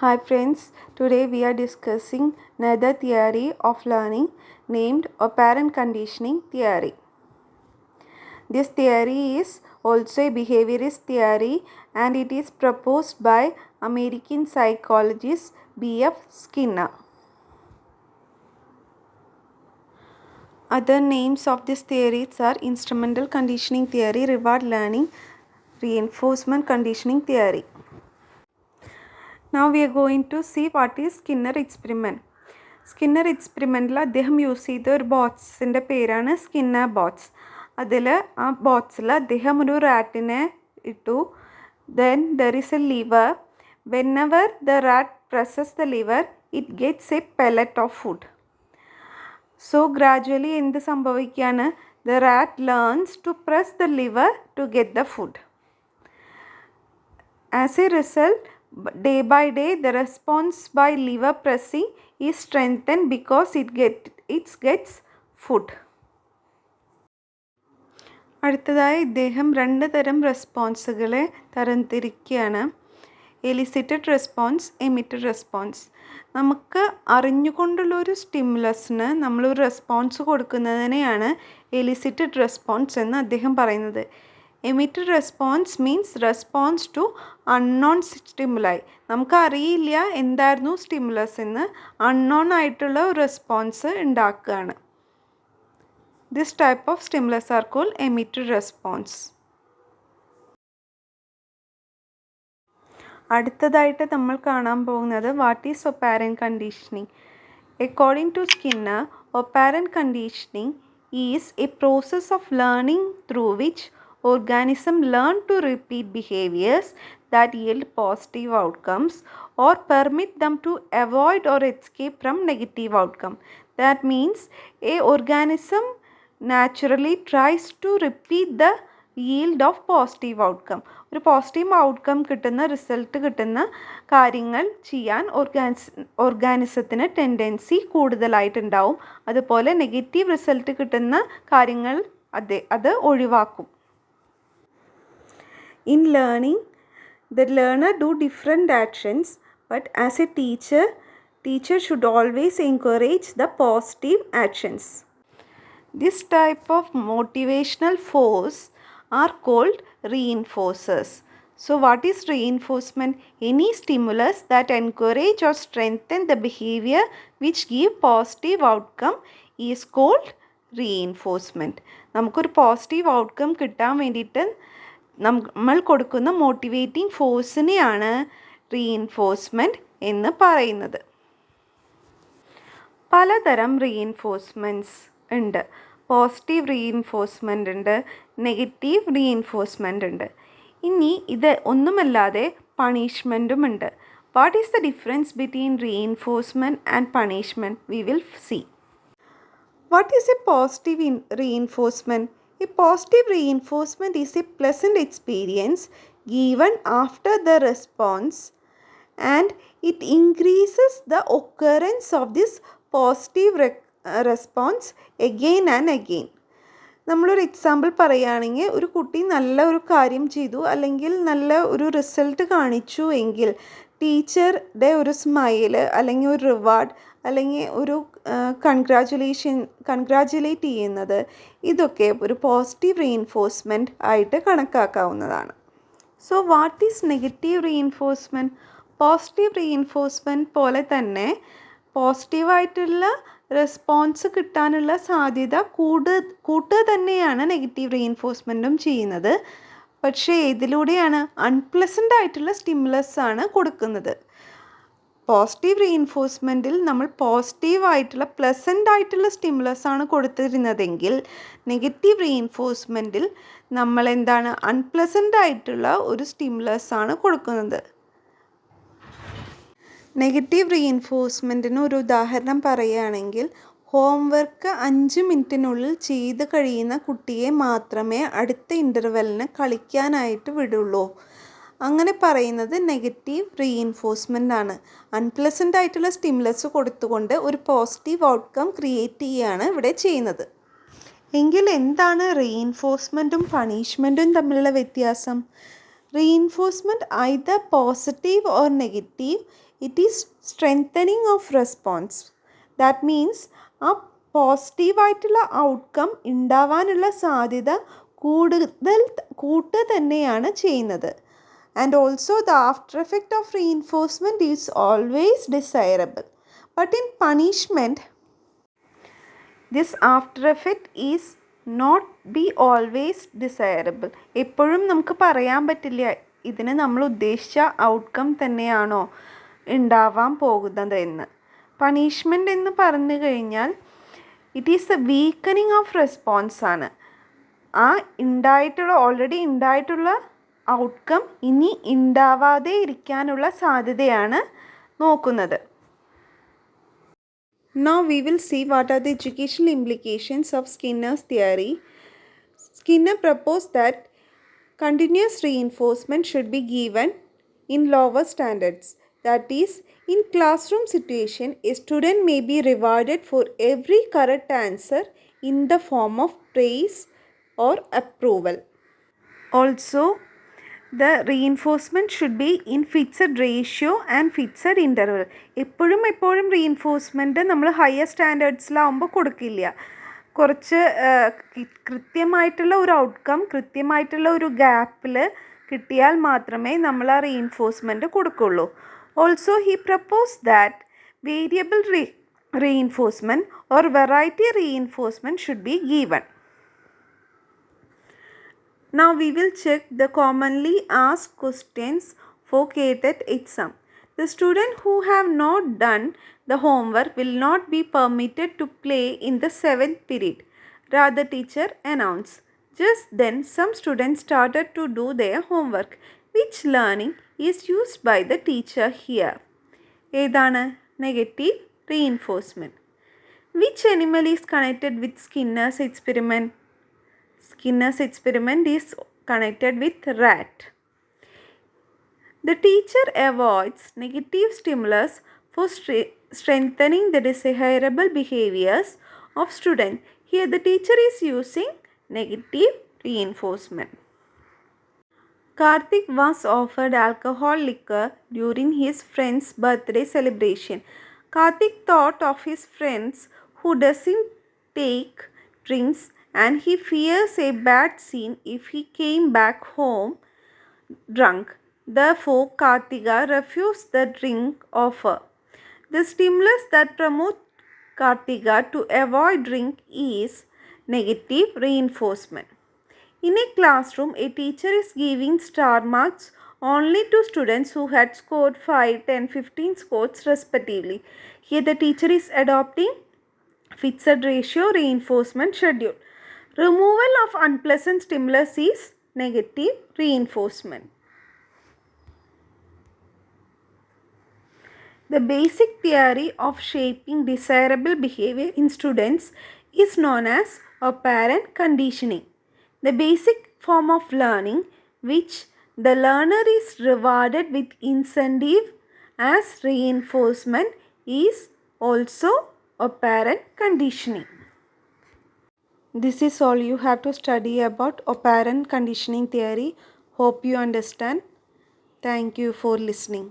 Hi friends, today we are discussing another theory of learning named operant conditioning theory. This theory is also a behaviorist theory and it is proposed by American psychologist B.F. Skinner. Other names of this theories are instrumental conditioning theory, reward learning, reinforcement conditioning theory. Now we are going to see what is Skinner experiment. Skinner എക്സ്പെരിമെൻറ്റിൽ അദ്ദേഹം use ചെയ്ത ഒരു ബോക്സിൻ്റെ പേരാണ് Skinner box. അതിൽ ആ ബോക്സിൽ അദ്ദേഹം ഒരു റാറ്റിനെ ഇട്ടു. Then there is a lever. Whenever the rat presses the lever it gets a pellet of food. So gradually എന്ത് സംഭവിക്കുകയാണ്? The rat learns to press the lever to get the food. As a result, day by day the response by liver pressing is strengthened because it gets food. അടുത്തതായി ഇദ്ദേഹം രണ്ട് തരം റെസ്പോൺസുകളെ തരംതിരിക്കുകയാണ്. Elicited response, emitted response. നമുക്ക് അറിഞ്ഞുകൊണ്ടുള്ളൊരു സ്റ്റിമുലസിന് നമ്മളൊരു response കൊടുക്കുന്നതിനെയാണ് elicited response എന്ന് അദ്ദേഹം പറയുന്നത്. Emitted response means response to unknown stimuli. നമുക്കറിയില്ല എന്തായിരുന്നു സ്റ്റിമുലസ് എന്ന്, അൺനോൺ ആയിട്ടുള്ള ഒരു റെസ്പോൺസ് ഉണ്ടാക്കുകയാണ്. This type of stimulus are called emitted response. അടുത്തതായിട്ട് നമ്മൾ കാണാൻ പോകുന്നത് what is operant conditioning. According to Skinner, operant conditioning is a process of learning through which organisms learn to repeat behaviors that yield positive outcomes or permit them to avoid or escape from negative outcome. That means a organism naturally tries to repeat the yield of positive outcome. ഒരു positive outcome കിട്ടുന്ന, result കിട്ടുന്ന കാര്യങ്ങൾ ചെയ്യാൻ ഓർഗാനിസത്തിന് tendency കൂടുതലായിട്ടുണ്ടാവും. അതുപോലെ negative result കിട്ടുന്ന കാര്യങ്ങൾ അത് ഒഴിവാക്കും. In learning, the learner do different actions, but as a teacher should always encourage the positive actions. This type of motivational force are called reinforcers. So what is reinforcement? Any stimulus that encourage or strengthen the behavior which give positive outcome is called reinforcement. നമുക്കൊരു positive outcome കിട്ടാൻ വേണ്ടിയിട്ട് നമ്മൾ കൊടുക്കുന്ന motivating ഫോഴ്സിനെയാണ് reinforcement എന്ന് പറയുന്നത്. പലതരം reinforcements ഉണ്ട്. Positive reinforcement ഉണ്ട്, നെഗറ്റീവ് റീഇൻഫോഴ്സ്മെൻ്റ് ഉണ്ട്. ഇനി ഇത് ഒന്നുമല്ലാതെ പണിഷ്മെൻറ്റും ഉണ്ട്. What is the difference between reinforcement and punishment? We will see. What is a positive reinforcement? A positive reinforcement is a pleasant experience given after the response and it increases the occurrence of this positive response again and again. നമ്മളൊരു example പറയുകയാണെങ്കിൽ, ഒരു കുട്ടി നല്ല ഒരു കാര്യം ചെയ്തു അല്ലെങ്കിൽ നല്ല ഒരു റിസൾട്ട് കാണിച്ചു എങ്കിൽ ടീച്ചറുടെ ഒരു സ്മൈല് അല്ലെങ്കിൽ ഒരു റിവാർഡ് അല്ലെങ്കിൽ ഒരു കൺഗ്രാജുലേറ്റ് ചെയ്യുന്നത്, ഇതൊക്കെ ഒരു പോസിറ്റീവ് റീഇൻഫോഴ്സ്മെൻറ്റ് ആയിട്ട് കണക്കാക്കാവുന്നതാണ്. So what is negative reinforcement? Positive reinforcement പോലെ തന്നെ പോസിറ്റീവായിട്ടുള്ള റെസ്പോൺസ് കിട്ടാനുള്ള സാധ്യത കൂട്ടുക തന്നെയാണ് നെഗറ്റീവ് റീഇൻഫോഴ്സ്മെൻറ്റും ചെയ്യുന്നത്. പക്ഷേ ഇതിലൂടെയാണ് അൺപ്ലസൻ്റ് ആയിട്ടുള്ള സ്റ്റിമുലസ് ആണ് കൊടുക്കുന്നത്. പോസിറ്റീവ് റീഇൻഫോഴ്സ്മെൻറ്റിൽ നമ്മൾ പോസിറ്റീവായിട്ടുള്ള പ്ലസൻ്റ് ആയിട്ടുള്ള സ്റ്റിമുലസ് ആണ് കൊടുത്തിരുന്നതെങ്കിൽ നെഗറ്റീവ് റീഇൻഫോഴ്സ്മെൻറ്റിൽ നമ്മൾ എന്താണ്, അൺപ്ലസൻ്റ് ആയിട്ടുള്ള ഒരു സ്റ്റിമുലസ് ആണ് കൊടുക്കുന്നത്. നെഗറ്റീവ് റീഇൻഫോഴ്സ്മെൻറ്റിന് ഒരു ഉദാഹരണം പറയുകയാണെങ്കിൽ, ഹോംവർക്ക് 5 മിനിറ്റിനുള്ളിൽ ചെയ്ത് കഴിയുന്ന കുട്ടിയെ മാത്രമേ അടുത്ത ഇൻ്റർവെല്ലിന് കളിക്കാനായിട്ട് വിടുള്ളൂ. അങ്ങനെ പറയുന്നത് നെഗറ്റീവ് റീഇൻഫോഴ്സ്മെൻ്റ് ആണ്. അൺപ്ലസൻ്റ് ആയിട്ടുള്ള സ്റ്റിമുലസ് കൊടുത്തുകൊണ്ട് ഒരു പോസിറ്റീവ് ഔട്ട്കം ക്രിയേറ്റ് ചെയ്യുകയാണ് ഇവിടെ ചെയ്യുന്നത്. എങ്കിൽ എന്താണ് റീഇൻഫോഴ്സ്മെൻറ്റും പണിഷ്മെൻറ്റും തമ്മിലുള്ള വ്യത്യാസം? reinforcement either positive or negative, it is strengthening of response. That means ആ പോസിറ്റീവായിട്ടുള്ള ഔട്ട്കം ഉണ്ടാവാനുള്ള സാധ്യത കൂടുതൽ കൂട്ടുക തന്നെയാണ് ചെയ്യുന്നത്. And also the after effect of reinforcement is always desirable. But in punishment this after effect is not be always desirable. എപ്പോഴും നമുക്ക് പറയാൻ പറ്റില്ല ഇതിന് നമ്മൾ ഉദ്ദേശിച്ച ഔട്ട്കം തന്നെയാണോ ഉണ്ടാവാൻ പോകുന്നത് എന്ന്. പണിഷ്മെൻ്റ് എന്ന് പറഞ്ഞു കഴിഞ്ഞാൽ it is A weakening of response ആണ്. ആ ഓൾറെഡി ഉണ്ടായിട്ടുള്ള ഔട്ട്കം ഇനി ഉണ്ടാവാതെ ഇരിക്കാനുള്ള സാധ്യതയാണ് നോക്കുന്നത്. Now we will see what are the educational implications of Skinner's theory. Skinner proposed that continuous reinforcement should be given in lower standards. That is, in classroom situation, a student may be rewarded for every correct answer in the form of praise or approval. Also, the reinforcement should be in fixed ratio and fixed interval. എപ്പോഴും reinforcement നമ്മൾ higher സ്റ്റാൻഡേർഡ്സിലാവുമ്പോൾ കൊടുക്കില്ല. കുറച്ച് കൃത്യമായിട്ടുള്ള ഒരു outcome കൃത്യമായിട്ടുള്ള ഒരു ഗ്യാപ്പിൽ കിട്ടിയാൽ മാത്രമേ നമ്മൾ ആ റീഇൻഫോഴ്സ്മെൻറ്റ് കൊടുക്കുള്ളൂ. Also he propose that variable reinforcement or variety reinforcement should be given. Now we will check the commonly asked questions for CATET exam. The student who have not done the homework will not be permitted to play in the 7th period. Rather, teacher announced. Just then, some students started to do their homework. Which learning is used by the teacher here? ഏതാണ് negative reinforcement. Which animal is connected with Skinner's experiment? Skinner's experiment is connected with rat. The teacher avoids negative stimulus for strengthening the desirable behaviors of student. Here the teacher is using negative reinforcement. Karthik was offered alcohol liquor during his friend's birthday celebration. Karthik thought of his friends who doesn't take drinks and he fears a bad scene if he came back home drunk. Therefore, Karthika refused the drink offer. The stimulus that promotes Karthika to avoid drink is negative reinforcement. In a classroom, a teacher is giving star marks only to students who had scored 5, 10, 15 scores respectively. Here the teacher is adopting fixed ratio reinforcement schedule. Removal of unpleasant stimulus is negative reinforcement. The basic theory of shaping desirable behavior in students is known as operant conditioning. The basic form of learning which the learner is rewarded with incentive as reinforcement is also operant conditioning. This is all you have to study about operant conditioning theory. Hope you understand. Thank you for listening.